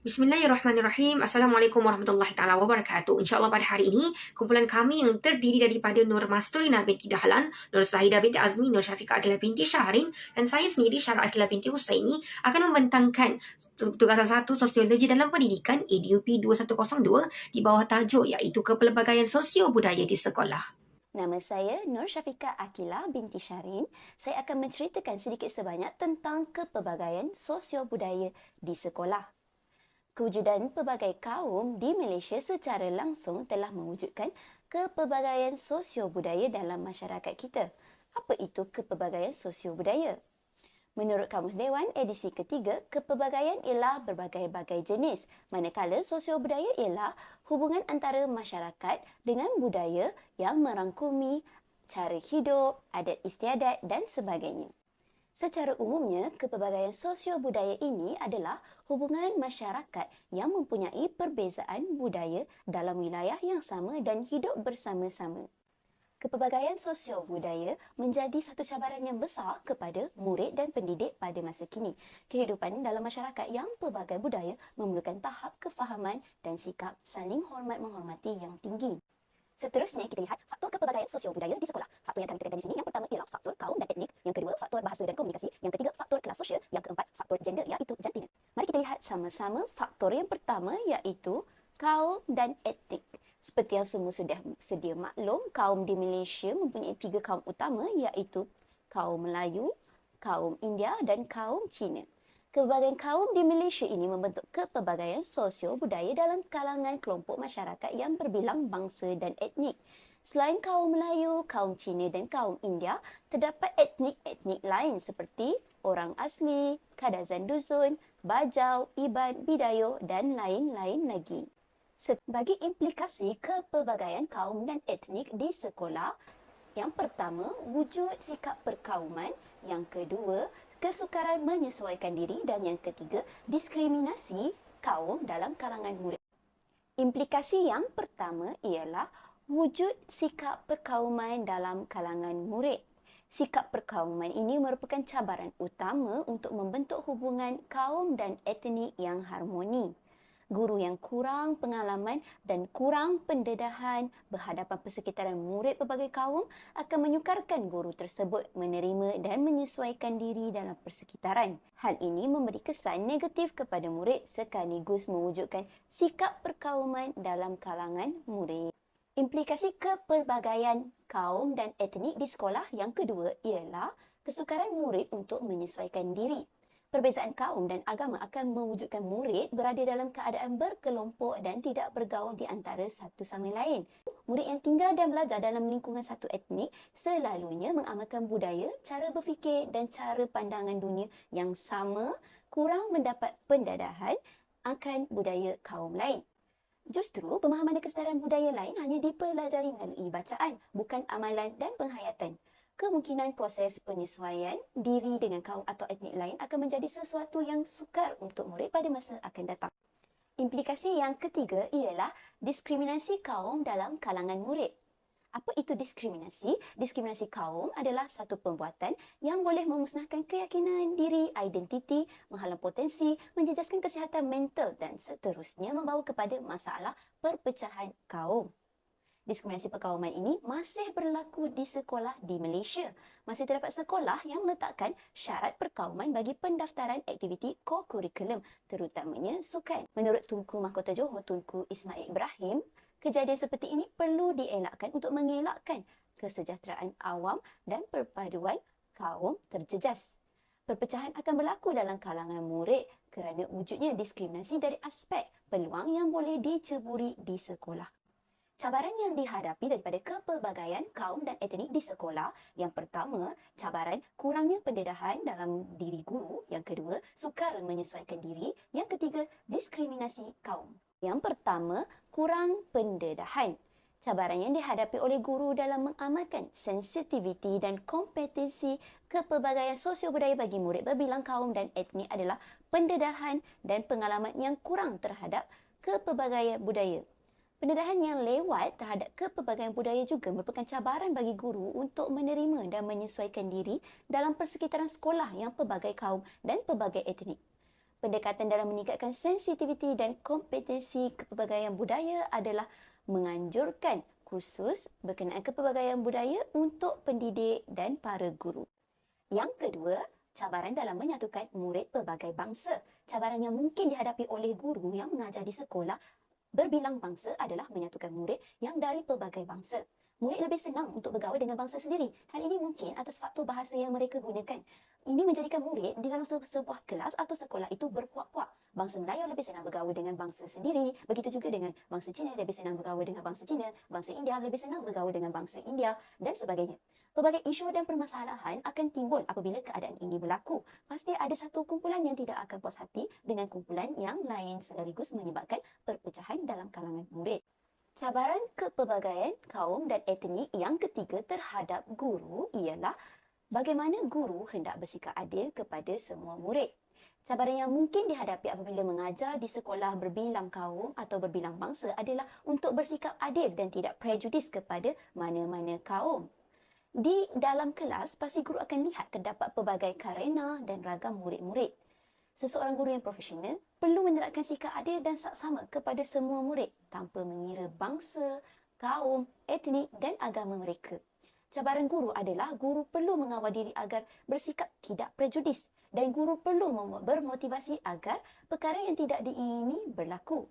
Bismillahirrahmanirrahim. Assalamualaikum warahmatullahi taala wabarakatuh. InsyaAllah pada hari ini, kumpulan kami yang terdiri daripada Nur Masturina binti Dahlan, Nur Sahidah binti Azmi, Nur Syafiqah Aqilah binti Syahrin, dan saya sendiri Syarah Aqilah binti Husaini akan membentangkan tugasan satu sosiologi dalam pendidikan EDUP 2102 di bawah tajuk iaitu Kepelbagaian Sosio-Budaya di Sekolah. Nama saya Nur Syafiqah Aqilah binti Syahrin. Saya akan menceritakan sedikit sebanyak tentang kepelbagaian sosio-budaya di sekolah. Kewujudan pelbagai kaum di Malaysia secara langsung telah mewujudkan kepelbagaian sosio-budaya dalam masyarakat kita. Apa itu kepelbagaian sosio-budaya? Menurut Kamus Dewan edisi ketiga, kepelbagaian ialah berbagai-bagai jenis, manakala sosio-budaya ialah hubungan antara masyarakat dengan budaya yang merangkumi cara hidup, adat istiadat dan sebagainya. Secara umumnya, kepelbagaian sosio-budaya ini adalah hubungan masyarakat yang mempunyai perbezaan budaya dalam wilayah yang sama dan hidup bersama-sama. Kepelbagaian sosio-budaya menjadi satu cabaran yang besar kepada murid dan pendidik pada masa kini. Kehidupan dalam masyarakat yang pelbagai budaya memerlukan tahap kefahaman dan sikap saling hormat-menghormati yang tinggi. Seterusnya, kita lihat faktor kepelbagaian sosio-budaya di sekolah. Faktor yang kami tekankan di sini, yang pertama ialah faktor kaum dan etnik. Yang kedua, faktor bahasa dan komunikasi. Yang ketiga, faktor kelas sosial. Yang keempat, faktor gender, iaitu jantingan. Mari kita lihat sama-sama faktor yang pertama, iaitu kaum dan etnik. Seperti yang semua sudah sedia maklum, kaum di Malaysia mempunyai 3 kaum utama, iaitu kaum Melayu, kaum India dan kaum Cina. Kepelbagaian kaum di Malaysia ini membentuk kepelbagaian sosio-budaya dalam kalangan kelompok masyarakat yang berbilang bangsa dan etnik. Selain kaum Melayu, kaum Cina dan kaum India, terdapat etnik-etnik lain seperti orang asli, Kadazan Dusun, Bajau, Iban, Bidayo dan lain-lain lagi. Bagi implikasi kepelbagaian kaum dan etnik di sekolah, yang pertama, wujud sikap perkauman. Yang kedua, kesukaran menyesuaikan diri. Dan yang ketiga, diskriminasi kaum dalam kalangan murid. Implikasi yang pertama ialah wujud sikap perkauman dalam kalangan murid. Sikap perkauman ini merupakan cabaran utama untuk membentuk hubungan kaum dan etnik yang harmoni. Guru yang kurang pengalaman dan kurang pendedahan berhadapan persekitaran murid pelbagai kaum akan menyukarkan guru tersebut menerima dan menyesuaikan diri dalam persekitaran. Hal ini memberi kesan negatif kepada murid sekaligus mewujudkan sikap perkauman dalam kalangan murid. Implikasi kepelbagaian kaum dan etnik di sekolah yang kedua ialah kesukaran murid untuk menyesuaikan diri. Perbezaan kaum dan agama akan mewujudkan murid berada dalam keadaan berkelompok dan tidak bergaul di antara satu sama lain. Murid yang tinggal dan belajar dalam lingkungan satu etnik selalunya mengamalkan budaya, cara berfikir dan cara pandangan dunia yang sama, kurang mendapat pendedahan akan budaya kaum lain. Justru, pemahaman dan kesedaran budaya lain hanya dipelajari melalui bacaan, bukan amalan dan penghayatan. Kemungkinan proses penyesuaian diri dengan kaum atau etnik lain akan menjadi sesuatu yang sukar untuk murid pada masa akan datang. Implikasi yang ketiga ialah diskriminasi kaum dalam kalangan murid. Apa itu diskriminasi? Diskriminasi kaum adalah satu perbuatan yang boleh memusnahkan keyakinan diri, identiti, menghalang potensi, menjejaskan kesihatan mental dan seterusnya membawa kepada masalah perpecahan kaum. Diskriminasi perkauman ini masih berlaku di sekolah di Malaysia. Masih terdapat sekolah yang meletakkan syarat perkauman bagi pendaftaran aktiviti co-curriculum, terutamanya sukan. Menurut Tunku Mahkota Johor, Tunku Ismail Ibrahim, kejadian seperti ini perlu dielakkan untuk mengelakkan kesejahteraan awam dan perpaduan kaum terjejas. Perpecahan akan berlaku dalam kalangan murid kerana wujudnya diskriminasi dari aspek peluang yang boleh diceburi di sekolah. Cabaran yang dihadapi daripada kepelbagaian kaum dan etnik di sekolah, yang pertama, cabaran kurangnya pendedahan dalam diri guru. Yang kedua, sukar menyesuaikan diri. Yang ketiga, diskriminasi kaum. Yang pertama, kurang pendedahan. Cabaran yang dihadapi oleh guru dalam mengamalkan sensitiviti dan kompetensi kepelbagaian sosio-budaya bagi murid berbilang kaum dan etnik adalah pendedahan dan pengalaman yang kurang terhadap kepelbagaian budaya. Pendedahan yang lewat terhadap kepelbagaian budaya juga merupakan cabaran bagi guru untuk menerima dan menyesuaikan diri dalam persekitaran sekolah yang pelbagai kaum dan pelbagai etnik. Pendekatan dalam meningkatkan sensitiviti dan kompetensi kepelbagaian budaya adalah menganjurkan khusus berkenaan kepelbagaian budaya untuk pendidik dan para guru. Yang kedua, cabaran dalam menyatukan murid pelbagai bangsa. Cabaran yang mungkin dihadapi oleh guru yang mengajar di sekolah berbilang bangsa adalah menyatukan murid yang dari pelbagai bangsa. Murid lebih senang untuk bergaul dengan bangsa sendiri. Hal ini mungkin atas faktor bahasa yang mereka gunakan. Ini menjadikan murid di dalam sebuah kelas atau sekolah itu berpuak-puak. Bangsa Melayu lebih senang bergaul dengan bangsa sendiri. Begitu juga dengan bangsa Cina lebih senang bergaul dengan bangsa Cina. Bangsa India lebih senang bergaul dengan bangsa India dan sebagainya. Pelbagai isu dan permasalahan akan timbul apabila keadaan ini berlaku. Pasti ada satu kumpulan yang tidak akan puas hati dengan kumpulan yang lain sekaligus menyebabkan perpecahan dalam kalangan murid. Cabaran kepelbagaian kaum dan etnik yang ketiga terhadap guru ialah bagaimana guru hendak bersikap adil kepada semua murid. Cabaran yang mungkin dihadapi apabila mengajar di sekolah berbilang kaum atau berbilang bangsa adalah untuk bersikap adil dan tidak prejudis kepada mana-mana kaum. Di dalam kelas, pasti guru akan lihat terdapat pelbagai karena dan ragam murid-murid. Seseorang guru yang profesional perlu menerapkan sikap adil dan saksama kepada semua murid tanpa mengira bangsa, kaum, etnik dan agama mereka. Cabaran guru adalah guru perlu mengawal diri agar bersikap tidak prejudis dan guru perlu bermotivasi agar perkara yang tidak diingini berlaku.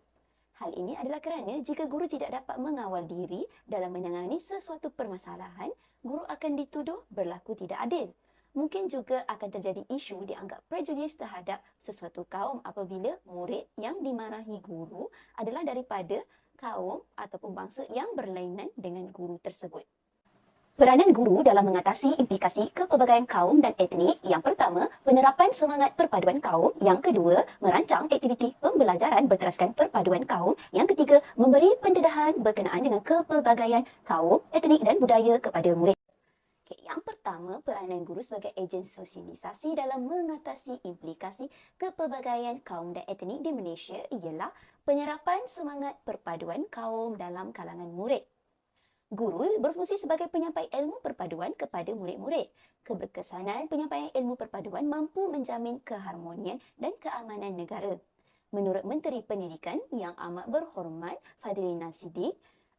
Hal ini adalah kerana jika guru tidak dapat mengawal diri dalam menangani sesuatu permasalahan, guru akan dituduh berlaku tidak adil. Mungkin juga akan terjadi isu dianggap prejudis terhadap sesuatu kaum apabila murid yang dimarahi guru adalah daripada kaum ataupun bangsa yang berlainan dengan guru tersebut. Peranan guru dalam mengatasi implikasi kepelbagaian kaum dan etnik. Yang pertama, penerapan semangat perpaduan kaum. Yang kedua, merancang aktiviti pembelajaran berteraskan perpaduan kaum. Yang ketiga, memberi pendedahan berkenaan dengan kepelbagaian kaum, etnik dan budaya kepada murid. Yang pertama, peranan guru sebagai ejen sosialisasi dalam mengatasi implikasi kepelbagaian kaum dan etnik di Malaysia ialah penyerapan semangat perpaduan kaum dalam kalangan murid. Guru berfungsi sebagai penyampai ilmu perpaduan kepada murid-murid. Keberkesanan penyampaian ilmu perpaduan mampu menjamin keharmonian dan keamanan negara. Menurut Menteri Pendidikan yang amat berhormat Fadlina Siddiq,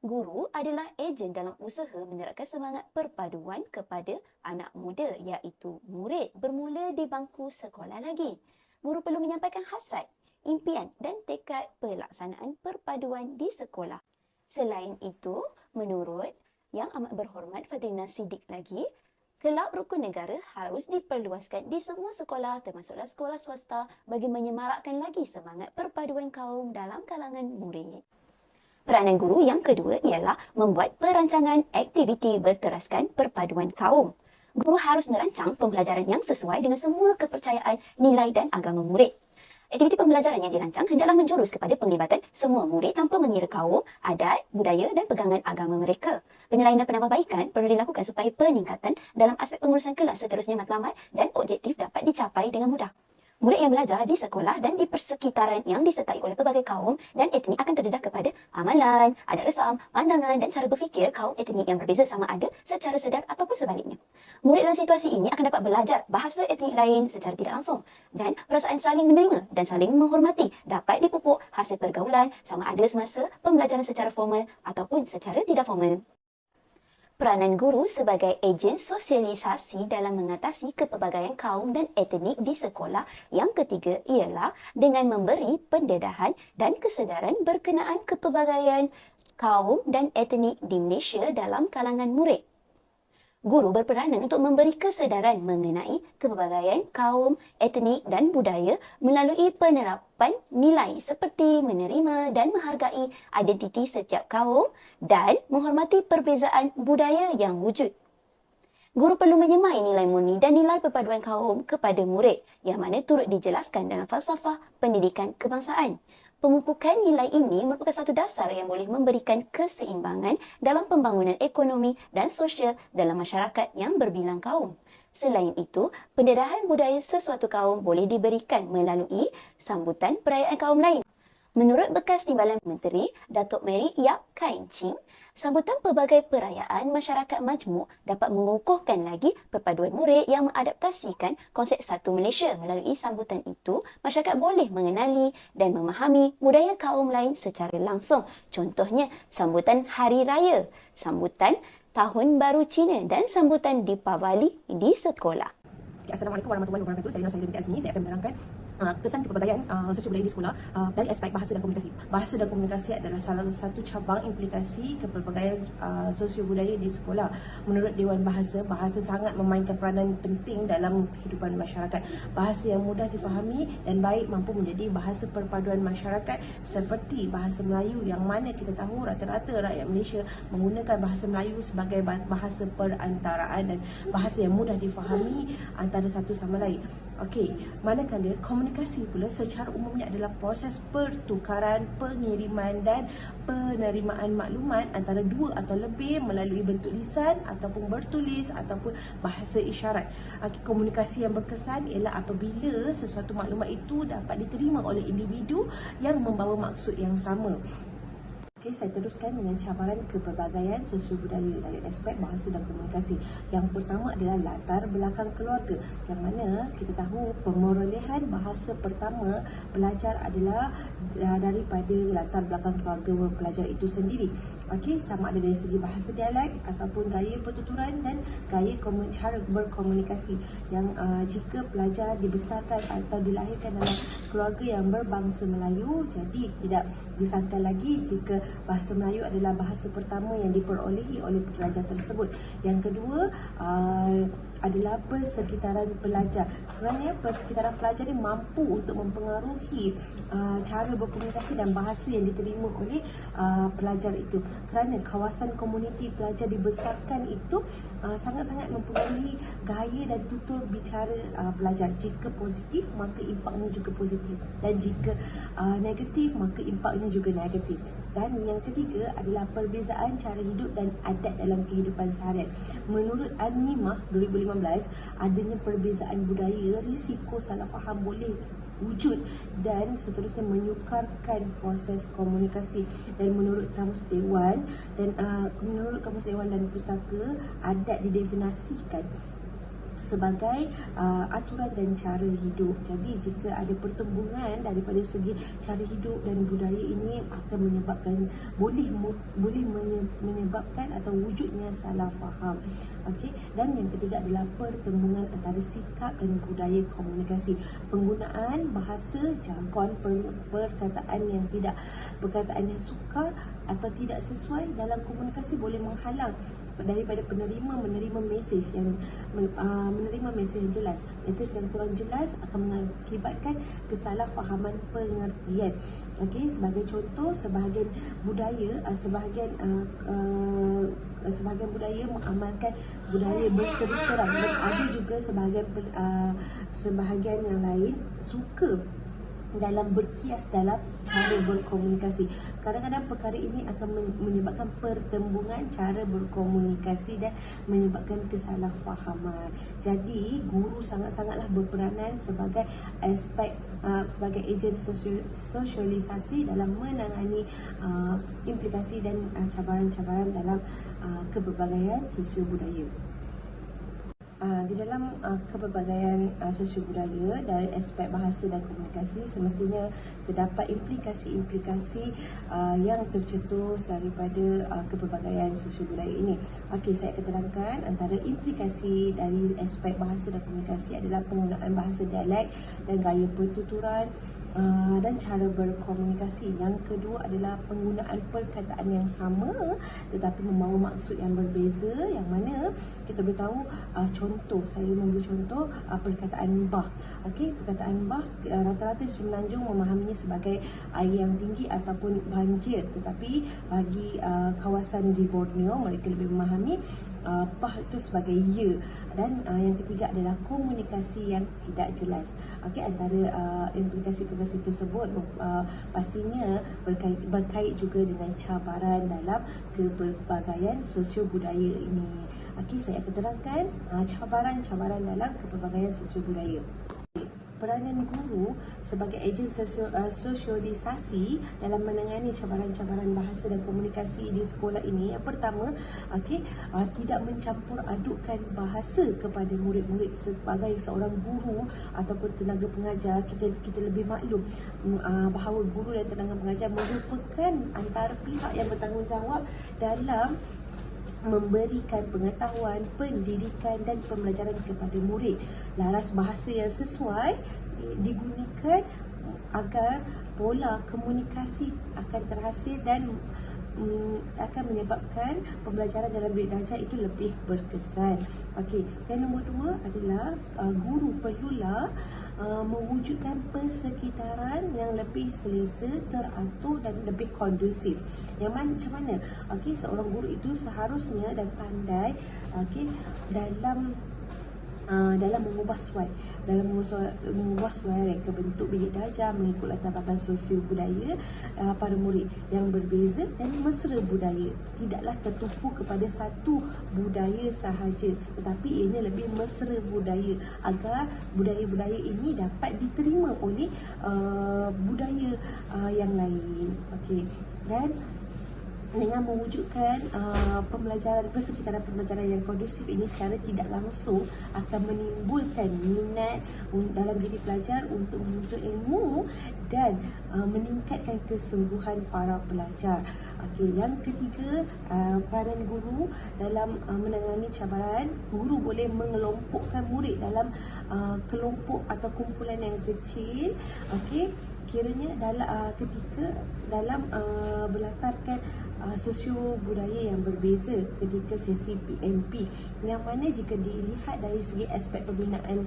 guru adalah ejen dalam usaha menerapkan semangat perpaduan kepada anak muda iaitu murid bermula di bangku sekolah lagi. Guru perlu menyampaikan hasrat, impian dan tekad pelaksanaan perpaduan di sekolah. Selain itu, menurut yang amat berhormat Fadlina Siddiq lagi, kelab rukun negara harus diperluaskan di semua sekolah termasuklah sekolah swasta bagi menyemarakkan lagi semangat perpaduan kaum dalam kalangan murid. Peranan guru yang kedua ialah membuat perancangan aktiviti berteraskan perpaduan kaum. Guru harus merancang pembelajaran yang sesuai dengan semua kepercayaan, nilai dan agama murid. Aktiviti pembelajaran yang dirancang hendaklah menjurus kepada penglibatan semua murid tanpa mengira kaum, adat, budaya dan pegangan agama mereka. Penilaian dan penambahbaikan perlu dilakukan supaya peningkatan dalam aspek pengurusan kelas seterusnya matlamat dan objektif dapat dicapai dengan mudah. Murid yang belajar di sekolah dan di persekitaran yang disertai oleh pelbagai kaum dan etnik akan terdedah kepada amalan, adat resam, pandangan dan cara berfikir kaum etnik yang berbeza sama ada secara sedar ataupun sebaliknya. Murid dalam situasi ini akan dapat belajar bahasa etnik lain secara tidak langsung dan perasaan saling menerima dan saling menghormati dapat dipupuk hasil pergaulan sama ada semasa pembelajaran secara formal ataupun secara tidak formal. Peranan guru sebagai ejen sosialisasi dalam mengatasi kepelbagaian kaum dan etnik di sekolah yang ketiga ialah dengan memberi pendedahan dan kesedaran berkenaan kepelbagaian kaum dan etnik di Malaysia dalam kalangan murid. Guru berperanan untuk memberi kesedaran mengenai kepelbagaian kaum, etnik dan budaya melalui penerapan nilai seperti menerima dan menghargai identiti setiap kaum dan menghormati perbezaan budaya yang wujud. Guru perlu menyemai nilai murni dan nilai perpaduan kaum kepada murid yang mana turut dijelaskan dalam falsafah pendidikan kebangsaan. Pemupukan nilai ini merupakan satu dasar yang boleh memberikan keseimbangan dalam pembangunan ekonomi dan sosial dalam masyarakat yang berbilang kaum. Selain itu, pendedahan budaya sesuatu kaum boleh diberikan melalui sambutan perayaan kaum lain. Menurut bekas Timbalan Menteri, Datuk Mary Yap Kain Ching, sambutan pelbagai perayaan masyarakat majmuk dapat mengukuhkan lagi perpaduan murid yang mengadaptasikan konsep Satu Malaysia. Melalui sambutan itu, masyarakat boleh mengenali dan memahami budaya kaum lain secara langsung. Contohnya, sambutan Hari Raya, sambutan Tahun Baru Cina dan sambutan Deepavali di sekolah. Assalamualaikum warahmatullahi wabarakatuh. Saya Nur Sahida binti Azmi. Saya akan menerangkan kesan kepelbagaian sosial budaya di sekolah dari aspek bahasa dan komunikasi. Bahasa dan komunikasi adalah salah satu cabang implikasi kepelbagaian sosial budaya di sekolah. Menurut Dewan Bahasa, bahasa sangat memainkan peranan penting dalam kehidupan masyarakat. Bahasa yang mudah difahami dan baik mampu menjadi bahasa perpaduan masyarakat seperti bahasa Melayu, yang mana kita tahu rata-rata rakyat Malaysia menggunakan bahasa Melayu sebagai bahasa perantaraan dan bahasa yang mudah difahami antara satu sama lain. Okey, manakala komunikasi pula secara umumnya adalah proses pertukaran, pengiriman dan penerimaan maklumat antara dua atau lebih melalui bentuk lisan ataupun bertulis ataupun bahasa isyarat. Komunikasi yang berkesan ialah apabila sesuatu maklumat itu dapat diterima oleh individu yang membawa maksud yang sama. Saya teruskan dengan cabaran kepelbagaian sosial budaya dari aspek bahasa dan komunikasi. Yang pertama adalah latar belakang keluarga, yang mana kita tahu pemerolehan bahasa pertama pelajar adalah daripada latar belakang keluarga pelajar itu sendiri. Sama ada dari segi bahasa dialek ataupun gaya pertuturan dan gaya cara berkomunikasi. Yang jika pelajar dibesarkan atau dilahirkan dalam keluarga yang berbangsa Melayu, jadi tidak disangka lagi jika bahasa Melayu adalah bahasa pertama yang diperolehi oleh pelajar tersebut. Yang kedua adalah persekitaran pelajar. Sebenarnya persekitaran pelajar ini mampu untuk mempengaruhi cara berkomunikasi dan bahasa yang diterima oleh pelajar itu, kerana kawasan komuniti pelajar dibesarkan itu sangat-sangat mempengaruhi gaya dan tutur bicara pelajar. Jika positif, maka impaknya juga positif, dan jika negatif, maka impaknya juga negatif. Dan yang ketiga adalah perbezaan cara hidup dan adat dalam kehidupan seharian. Menurut An-Nimah 2015, adanya perbezaan budaya, risiko salah faham boleh wujud dan seterusnya menyukarkan proses komunikasi. Dan menurut Kamus Dewan dan Pustaka, adat didefinisikan sebagai aturan dan cara hidup. Jadi jika ada pertembungan daripada segi cara hidup dan budaya ini akan boleh menyebabkan atau wujudnya salah faham. Dan yang ketiga adalah pertembungan antara sikap dan budaya komunikasi. Penggunaan bahasa, jargon, perkataan yang sukar atau tidak sesuai dalam komunikasi boleh menghalang daripada penerima menerima mesej yang jelas. Mesej yang kurang jelas akan mengakibatkan kesalahfahaman pengertian. Sebagai contoh, sebahagian budaya mengamalkan budaya berterus terang, dan ada juga sebahagian yang lain suka dalam berkias dalam cara berkomunikasi. Kadang-kadang perkara ini akan menyebabkan pertembungan cara berkomunikasi dan menyebabkan kesalahfahaman. Jadi guru sangat-sangatlah berperanan sebagai ejen sosialisasi dalam menangani implikasi dan cabaran-cabaran dalam kepelbagaian sosial budaya. Di dalam kepelbagaian sosial budaya dari aspek bahasa dan komunikasi, semestinya terdapat implikasi-implikasi yang tercetus daripada kepelbagaian sosial budaya ini. Saya akan terangkan antara implikasi dari aspek bahasa dan komunikasi adalah penggunaan bahasa dialek dan gaya pertuturan dan cara berkomunikasi. Yang kedua adalah penggunaan perkataan yang sama tetapi membawa maksud yang berbeza, yang mana kita boleh tahu saya memberi contoh perkataan bah. Perkataan bah rata-rata di Semenanjung memahaminya sebagai air yang tinggi ataupun banjir, tetapi bagi kawasan di Borneo mereka lebih memahami bah itu sebagai ya. Dan yang ketiga adalah komunikasi yang tidak jelas. Antara implikasi-implikasi tersebut pastinya berkait juga dengan cabaran dalam kepelbagaian sosial budaya ini. Saya akan terangkan cabaran-cabaran dalam kepelbagaian sosial budaya. peranan guru sebagai ejen sosialisasi dalam menangani cabaran-cabaran bahasa dan komunikasi di sekolah ini. Yang pertama, tidak mencampur adukkan bahasa kepada murid-murid. Sebagai seorang guru ataupun tenaga pengajar, kita lebih maklum bahawa guru dan tenaga pengajar merupakan antara pihak yang bertanggungjawab dalam memberikan pengetahuan, pendidikan dan pembelajaran kepada murid. Laras bahasa yang sesuai digunakan agar pola komunikasi akan terhasil dan akan menyebabkan pembelajaran dalam bilik darjah itu lebih berkesan. Yang nombor dua adalah guru perlulah mewujudkan persekitaran yang lebih selesa, teratur dan lebih kondusif. Macam mana? Seorang guru itu seharusnya dan pandai dalam mengubah suara ke bentuk bilik darjah mengikut latar belakang sosio budaya para murid yang berbeza dan mesra budaya. Tidaklah tertumpu kepada satu budaya sahaja, tetapi ianya lebih mesra budaya agar budaya-budaya ini dapat diterima oleh budaya yang lain. Dan dengan mewujudkan persekitaran pembelajaran yang kondusif ini secara tidak langsung akan menimbulkan minat dalam diri pelajar untuk menuntut ilmu dan meningkatkan kesungguhan para pelajar. Yang ketiga, peranan guru dalam menangani cabaran. Guru boleh mengelompokkan murid dalam kelompok atau kumpulan yang kecil. Kiranya dalam berlatarkan sosio budaya yang berbeza ketika sesi PMP, yang mana jika dilihat dari segi aspek pembinaan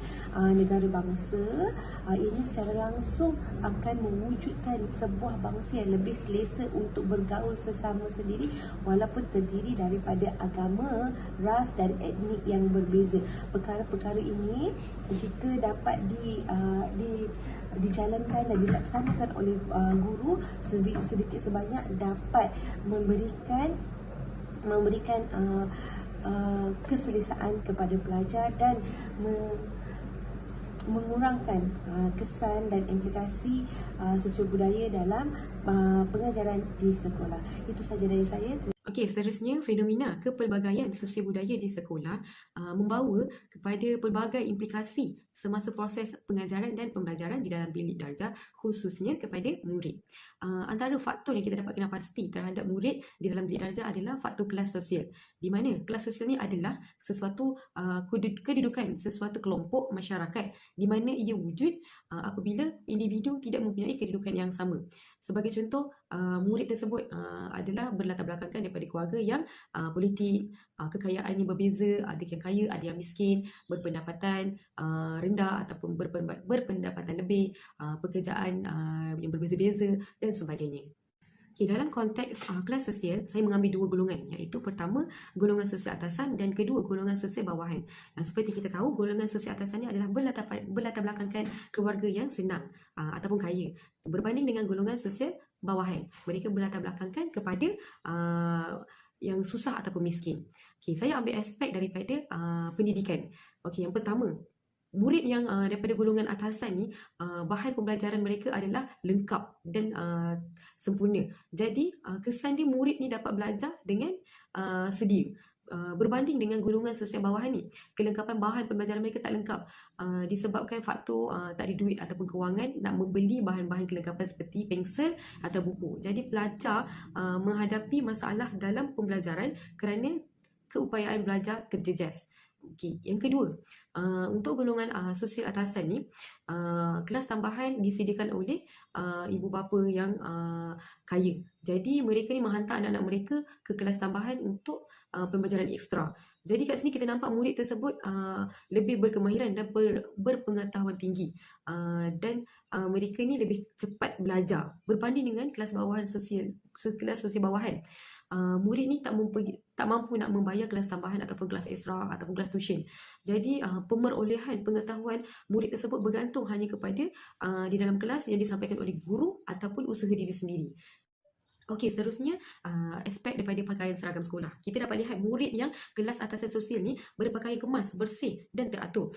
negara bangsa, ini secara langsung akan mewujudkan sebuah bangsa yang lebih selesa untuk bergaul sesama sendiri walaupun terdiri daripada agama, ras dan etnik yang berbeza. Perkara-perkara ini jika dapat dijalankan dan dilaksanakan oleh guru, sedikit sebanyak dapat memberikan keselesaan kepada pelajar dan mengurangkan kesan dan implikasi sosio budaya dalam pengajaran di sekolah. Itu sahaja dari saya. Seterusnya, fenomena kepelbagaian sosial budaya di sekolah membawa kepada pelbagai implikasi semasa proses pengajaran dan pembelajaran di dalam bilik darjah, khususnya kepada murid. Antara faktor yang kita dapat kenal pasti terhadap murid di dalam bilik darjah adalah faktor kelas sosial, di mana kelas sosial ni adalah sesuatu kedudukan sesuatu kelompok masyarakat di mana ia wujud apabila individu tidak mempunyai kedudukan yang sama. Sebagai contoh, murid tersebut adalah berlatar belakangkan daripada keluarga yang politik, kekayaannya berbeza, ada yang kaya, ada yang miskin, berpendapatan rendah ataupun berpendapatan lebih, pekerjaan yang berbeza-beza dan sebagainya. Dalam konteks kelas sosial, saya mengambil dua golongan, iaitu pertama golongan sosial atasan dan kedua golongan sosial bawahan. Seperti kita tahu, golongan sosial atasan ini adalah berlatar belakangkan keluarga yang senang ataupun kaya, berbanding dengan golongan sosial bawahan. Mereka berlatar belakangkan kepada yang susah ataupun miskin. Saya ambil aspek daripada pendidikan. Yang pertama, murid yang daripada golongan atasan ni, bahan pembelajaran mereka adalah lengkap dan sempurna. Jadi kesan dia murid ni dapat belajar dengan sedia. Berbanding dengan golongan sosial bawahan ni, kelengkapan bahan pembelajaran mereka tak lengkap disebabkan faktor tak ada duit ataupun kewangan nak membeli bahan-bahan kelengkapan seperti pensel atau buku. Jadi pelajar menghadapi masalah dalam pembelajaran kerana keupayaan belajar terjejas. Yang kedua, untuk golongan sosial atasan ni, kelas tambahan disediakan oleh ibu bapa yang kaya. Jadi mereka ni menghantar anak-anak mereka ke kelas tambahan untuk pembelajaran ekstra. Jadi kat sini kita nampak murid tersebut lebih berkemahiran dan berpengetahuan tinggi, dan mereka ni lebih cepat belajar berbanding dengan kelas sosial bawahan. Murid ni tak mampu nak membayar kelas tambahan ataupun kelas ekstra ataupun kelas tuition. Jadi pemerolehan pengetahuan murid tersebut bergantung hanya kepada di dalam kelas yang disampaikan oleh guru ataupun usaha diri sendiri. Okey, seterusnya aspek daripada pakaian seragam sekolah. Kita dapat lihat murid yang kelas atasan sosial ni berpakaian kemas, bersih dan teratur.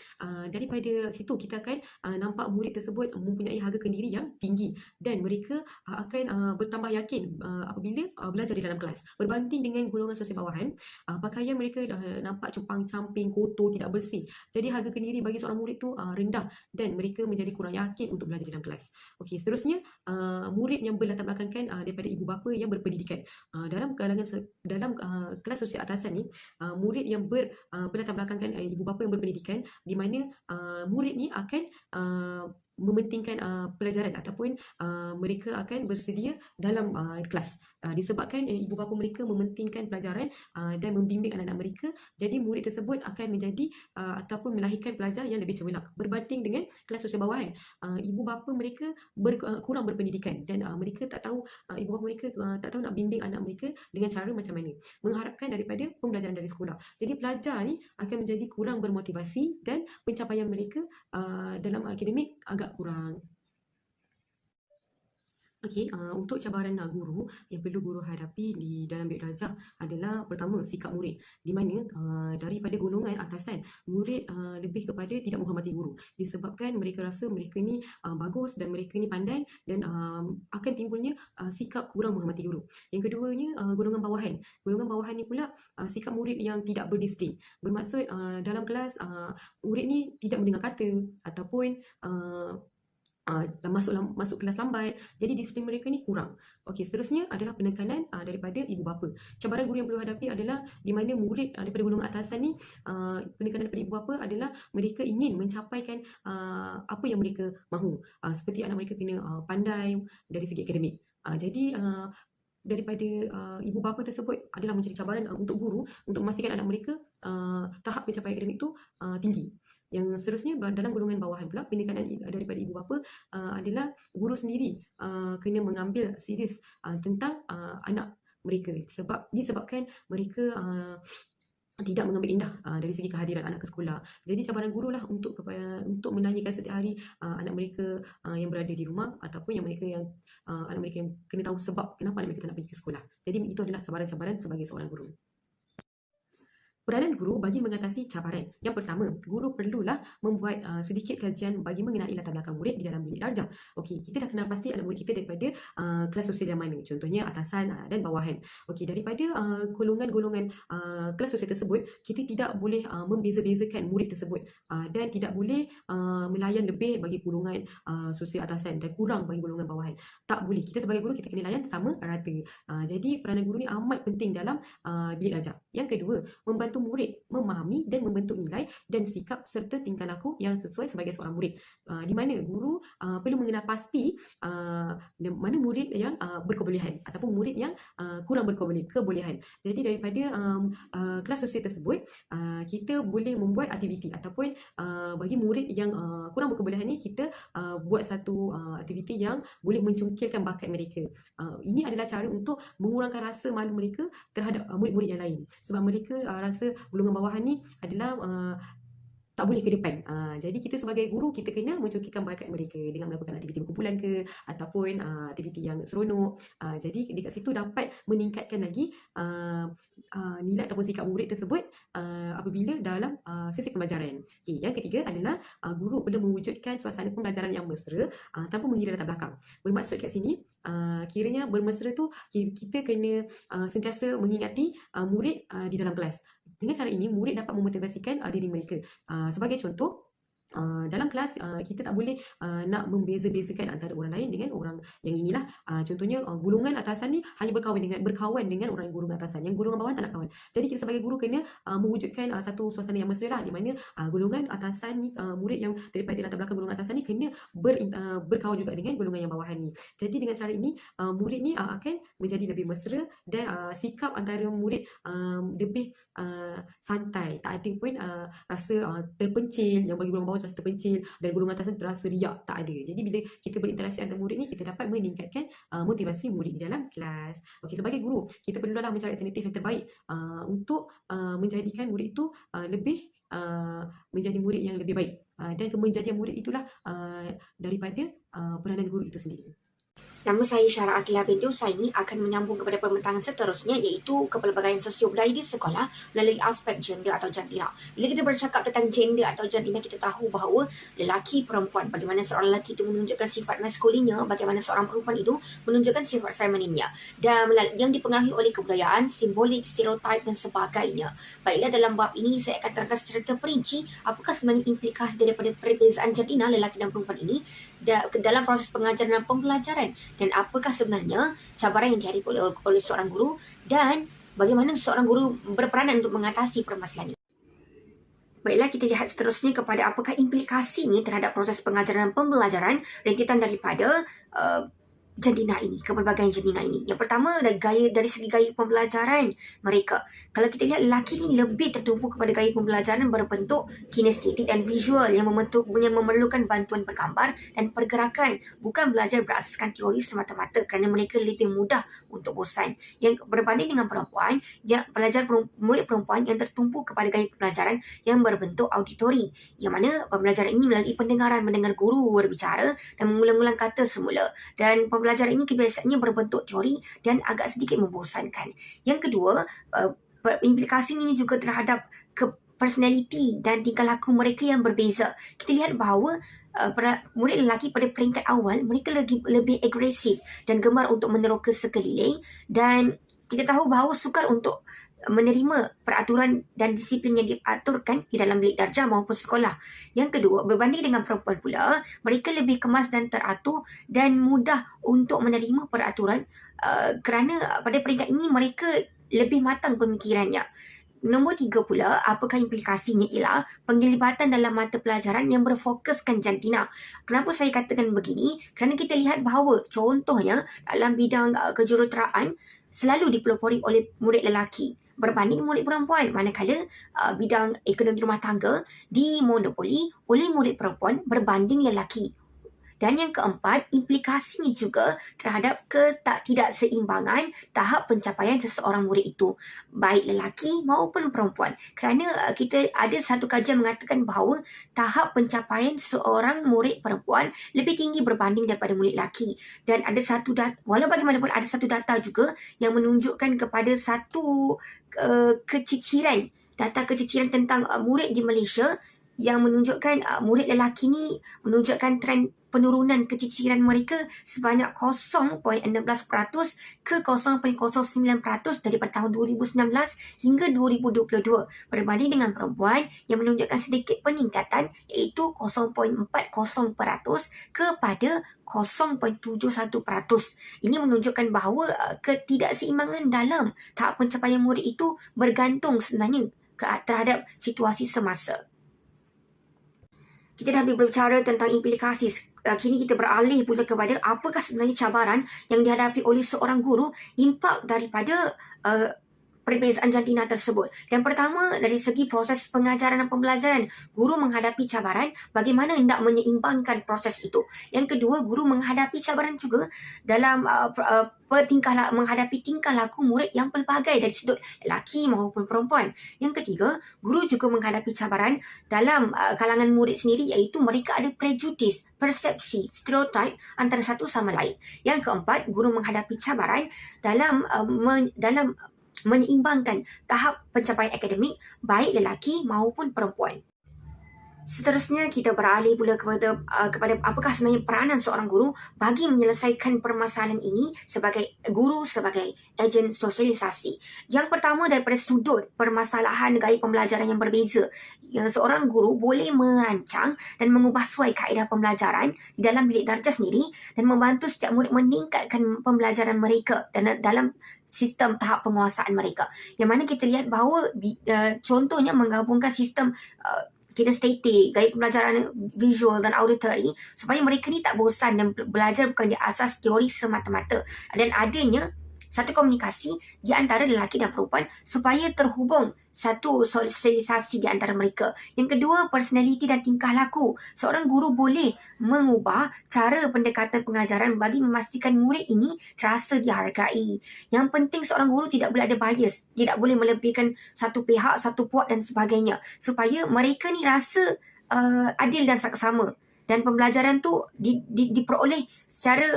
Daripada situ kita akan nampak murid tersebut mempunyai harga kendiri yang tinggi dan mereka akan bertambah yakin apabila belajar di dalam kelas. Berbanding dengan golongan sosial bawahan, pakaian mereka nampak compang-camping, kotor, tidak bersih. Jadi harga kendiri bagi seorang murid tu rendah dan mereka menjadi kurang yakin untuk belajar di dalam kelas. Okey, seterusnya murid yang berlatar belakangkan daripada ibu bapa yang berpendidikan. Dalam kalangan dalam kelas sosial atasan ni, murid yang berlatar belakangkan ibu bapa yang berpendidikan, di mana murid ni akan mementingkan pelajaran ataupun mereka akan bersedia dalam kelas. Disebabkan ibu bapa mereka mementingkan pelajaran dan membimbing anak-anak mereka, jadi murid tersebut akan menjadi ataupun melahirkan pelajar yang lebih cemerlang berbanding dengan kelas sosial bawahan. Ibu bapa mereka kurang berpendidikan dan mereka tak tahu, ibu bapa mereka tak tahu nak bimbing anak mereka dengan cara macam mana, mengharapkan daripada pembelajaran dari sekolah. Jadi pelajar ni akan menjadi kurang bermotivasi dan pencapaian mereka dalam akademik agak kurang. Okey, untuk cabaran guru yang perlu guru hadapi di dalam bilik darjah adalah pertama, sikap murid. Di mana daripada golongan atasan, murid lebih kepada tidak menghormati guru. Disebabkan mereka rasa mereka ni bagus dan mereka ni pandai dan akan timbulnya sikap kurang menghormati guru. Yang keduanya, golongan bawahan. Golongan bawahan ni pula sikap murid yang tidak berdisiplin. Bermaksud dalam kelas murid ni tidak mendengar kata ataupun masuk kelas lambat. Jadi disiplin mereka ni kurang. Okey, seterusnya adalah penekanan daripada ibu bapa. Cabaran guru yang perlu hadapi adalah di mana murid daripada golongan atasan ni, penekanan daripada ibu bapa adalah mereka ingin mencapaikan apa yang mereka mahu. Seperti anak mereka kena pandai dari segi akademik. Jadi daripada ibu bapa tersebut adalah menjadi cabaran untuk guru untuk memastikan anak mereka tahap pencapaian akademik tu tinggi. Yang seterusnya dalam golongan bawahan pula, penekanan daripada ibu bapa adalah guru sendiri kena mengambil serius tentang anak mereka, disebabkan mereka tidak mengambil indah dari segi kehadiran anak ke sekolah. Jadi cabaran guru lah untuk menanyakan setiap hari anak mereka yang berada di rumah ataupun anak mereka yang kena tahu sebab kenapa anak mereka tak nak pergi ke sekolah. Jadi itu adalah cabaran-cabaran sebagai seorang guru. Peranan guru bagi mengatasi cabaran. Yang pertama, guru perlulah membuat sedikit kajian bagi mengenai latar belakang murid di dalam bilik darjah. Okey, kita dah kenal pasti anak murid kita daripada kelas sosial yang mana. Contohnya atasan dan bawahan. Okey, daripada golongan-golongan kelas sosial tersebut, kita tidak boleh membeza-bezakan murid tersebut dan tidak boleh melayan lebih bagi golongan sosial atasan dan kurang bagi golongan bawahan. Tak boleh. Kita sebagai guru, kita kena layan sama rata. Jadi peranan guru ni amat penting dalam bilik darjah. Yang kedua, membantu murid memahami dan membentuk nilai dan sikap serta tingkah laku yang sesuai sebagai seorang murid. Di mana guru perlu mengenal pasti mana murid yang berkebolehan ataupun murid yang kurang berkebolehan. Jadi daripada kelas sosial tersebut, kita boleh membuat aktiviti ataupun bagi murid yang kurang berkebolehan ni, kita buat satu aktiviti yang boleh mencungkilkan bakat mereka. Ini adalah cara untuk mengurangkan rasa malu mereka terhadap murid-murid yang lain. Sebab mereka rasa golongan bawahan ni adalah tak boleh ke depan. Jadi kita sebagai guru, kita kena mencungkilkan bakat mereka dengan melakukan aktiviti berkumpulan ke ataupun aktiviti yang seronok. Jadi dekat situ dapat meningkatkan lagi nilai ataupun sikap murid tersebut apabila dalam sesi pembelajaran. Okay, yang ketiga adalah guru perlu mewujudkan suasana pembelajaran yang mesra tanpa mengira latar belakang. Bermaksud kat sini, kiranya bermesra tu kita kena sentiasa mengingati murid di dalam kelas. Dengan cara ini, murid dapat memotivasikan diri mereka. Sebagai contoh, dalam kelas kita tak boleh nak membeza-bezakan antara orang lain dengan orang yang inilah. Contohnya golongan atasan ni hanya berkawan dengan orang golongan atasan, yang golongan bawah tak nak kawan. Jadi kita sebagai guru kena mewujudkan satu suasana yang mesra lah, di mana golongan atasan ni, murid yang daripada latar belakang golongan atasan ni kena berkawan juga dengan golongan yang bawahan ni. Jadi dengan cara ini murid ni akan menjadi lebih mesra dan sikap antara murid lebih santai, tak ada pun rasa terpencil, yang bagi golongan bawah terasa terpencil dan golongan atas terasa riak, tak ada. Jadi bila kita berinteraksi antara murid ni, kita dapat meningkatkan motivasi murid di dalam kelas. Okey, sebagai guru, kita perlulah mencari alternatif yang terbaik untuk menjadikan murid itu lebih menjadi murid yang lebih baik, dan kemenjadian murid itulah daripada peranan guru itu sendiri. Nama saya Syara Aqilah binti Husaini akan menyambung kepada pembincangan seterusnya iaitu kepelbagaian sosio-budaya di sekolah melalui aspek gender atau jantina. Bila kita bercakap tentang gender atau jantina, kita tahu bahawa lelaki perempuan, bagaimana seorang lelaki itu menunjukkan sifat maskulinnya, bagaimana seorang perempuan itu menunjukkan sifat femininnya, dan yang dipengaruhi oleh kebudayaan, simbolik, stereotip dan sebagainya. Baiklah, dalam bab ini saya akan terangkan secara terperinci apakah sebenarnya implikasi daripada perbezaan jantina lelaki dan perempuan ini dalam proses pengajaran dan pembelajaran, dan apakah sebenarnya cabaran yang dihadapi oleh seorang guru dan bagaimana seorang guru berperanan untuk mengatasi permasalahan ini. Baiklah, kita lihat seterusnya kepada apakah implikasinya terhadap proses pengajaran dan pembelajaran rentetan daripada jantina ini, kepelbagaian jantina ini. Yang pertama, dari segi gaya pembelajaran mereka. Kalau kita lihat, lelaki ni lebih tertumpu kepada gaya pembelajaran berbentuk kinestetik dan visual yang memerlukan bantuan bergambar dan pergerakan, bukan belajar berasaskan teori semata-mata kerana mereka lebih mudah untuk bosan. Yang berbanding dengan perempuan, murid perempuan yang tertumpu kepada gaya pembelajaran yang berbentuk auditori, yang mana pembelajaran ini melalui pendengaran, mendengar guru berbicara dan mengulang-ulang kata semula, dan pembelajaran ini kebiasaannya berbentuk teori dan agak sedikit membosankan. Yang kedua, implikasi ini juga terhadap personaliti dan tingkah laku mereka yang berbeza. Kita lihat bahawa murid lelaki pada peringkat awal, mereka lebih agresif dan gemar untuk meneroka sekeliling, dan kita tahu bahawa sukar untuk menerima peraturan dan disiplin yang diaturkan di dalam bilik darjah maupun sekolah. Yang kedua, berbanding dengan perempuan pula, mereka lebih kemas dan teratur dan mudah untuk menerima peraturan kerana pada peringkat ini mereka lebih matang pemikirannya. Nombor 3 pula, apakah implikasinya ialah penglibatan dalam mata pelajaran yang berfokuskan jantina. Kenapa saya katakan begini? Kerana kita lihat bahawa contohnya dalam bidang kejuruteraan selalu dipelopori oleh murid lelaki berbanding murid perempuan, manakala bidang ekonomi rumah tangga dimonopoli oleh murid perempuan berbanding lelaki. Dan yang keempat, implikasinya juga terhadap ketidakseimbangan tahap pencapaian seseorang murid itu, baik lelaki maupun perempuan. Kerana kita ada satu kajian mengatakan bahawa tahap pencapaian seorang murid perempuan lebih tinggi berbanding daripada murid lelaki. Dan ada satu walau bagaimanapun ada satu data juga yang menunjukkan kepada satu keciciran, data keciciran tentang murid di Malaysia yang menunjukkan murid lelaki ni menunjukkan trend penurunan keciciran mereka sebanyak 0.16% ke 0.09% daripada tahun 2019 hingga 2022 berbanding dengan perempuan yang menunjukkan sedikit peningkatan iaitu 0.40% kepada 0.71%. Ini menunjukkan bahawa ketidakseimbangan dalam tahap pencapaian murid itu bergantung sebenarnya terhadap situasi semasa. Kita dah berbicara tentang implikasi. Kini kita beralih pula kepada apakah sebenarnya cabaran yang dihadapi oleh seorang guru, impak daripada perbezaan jantina tersebut. Yang pertama, dari segi proses pengajaran dan pembelajaran, guru menghadapi cabaran bagaimana hendak menyeimbangkan proses itu. Yang kedua, guru menghadapi cabaran juga dalam menghadapi tingkah laku murid yang pelbagai dari sudut lelaki maupun perempuan. Yang ketiga, guru juga menghadapi cabaran dalam kalangan murid sendiri, iaitu mereka ada prejudis, persepsi, stereotip antara satu sama lain. Yang keempat, guru menghadapi cabaran dalam menyeimbangkan tahap pencapaian akademik baik lelaki maupun perempuan. Seterusnya, kita beralih pula kepada apakah sebenarnya peranan seorang guru bagi menyelesaikan permasalahan ini sebagai guru, sebagai ejen sosialisasi. Yang pertama, daripada sudut permasalahan gaya pembelajaran yang berbeza, seorang guru boleh merancang dan mengubah suai kaedah pembelajaran di dalam bilik darjah sendiri dan membantu setiap murid meningkatkan pembelajaran mereka dan dalam sistem tahap penguasaan mereka. Yang mana kita lihat bahawa contohnya menggabungkan sistem kinestetik, gaya pembelajaran visual dan auditory supaya mereka ni tak bosan dan belajar bukan di asas teori semata-mata, dan adanya satu komunikasi di antara lelaki dan perempuan supaya terhubung satu sosialisasi di antara mereka. Yang kedua, personaliti dan tingkah laku. Seorang guru boleh mengubah cara pendekatan pengajaran bagi memastikan murid ini rasa dihargai. Yang penting, seorang guru tidak boleh ada bias, tidak boleh melebihkan satu pihak, satu puak dan sebagainya, supaya mereka ni rasa adil dan saksama dan pembelajaran tu diperoleh secara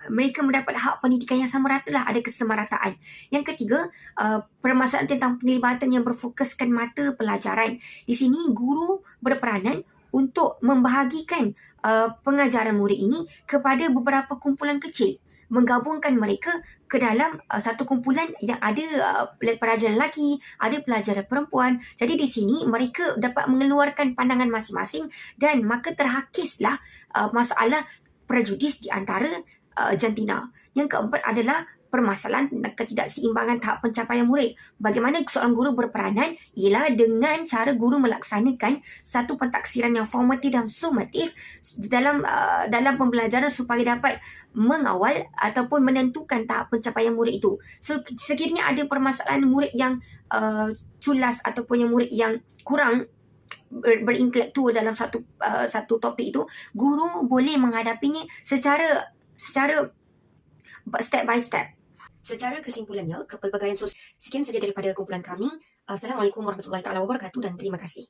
mereka mendapat hak pendidikan yang sama rata lah, ada kesamarataan. Yang ketiga, permasalahan tentang penglibatan yang berfokuskan mata pelajaran. Di sini guru berperanan untuk membahagikan pengajaran murid ini kepada beberapa kumpulan kecil, menggabungkan mereka ke dalam satu kumpulan yang ada pelajar lelaki, ada pelajar perempuan. Jadi di sini mereka dapat mengeluarkan pandangan masing-masing dan maka terhakislah masalah prejudis di antara jantina. Yang keempat adalah permasalahan tentang ketidakseimbangan tahap pencapaian murid. Bagaimana seorang guru berperanan ialah dengan cara guru melaksanakan satu pentaksiran yang formatif dan sumatif dalam pembelajaran supaya dapat mengawal ataupun menentukan tahap pencapaian murid itu. So, sekiranya ada permasalahan murid yang culas ataupun yang murid yang kurang berintelektual dalam satu topik itu, guru boleh menghadapinya secara step by step. Secara kesimpulannya, kepelbagaian sosial. Sekian saja daripada kumpulan kami. Assalamualaikum warahmatullahi wabarakatuh dan terima kasih.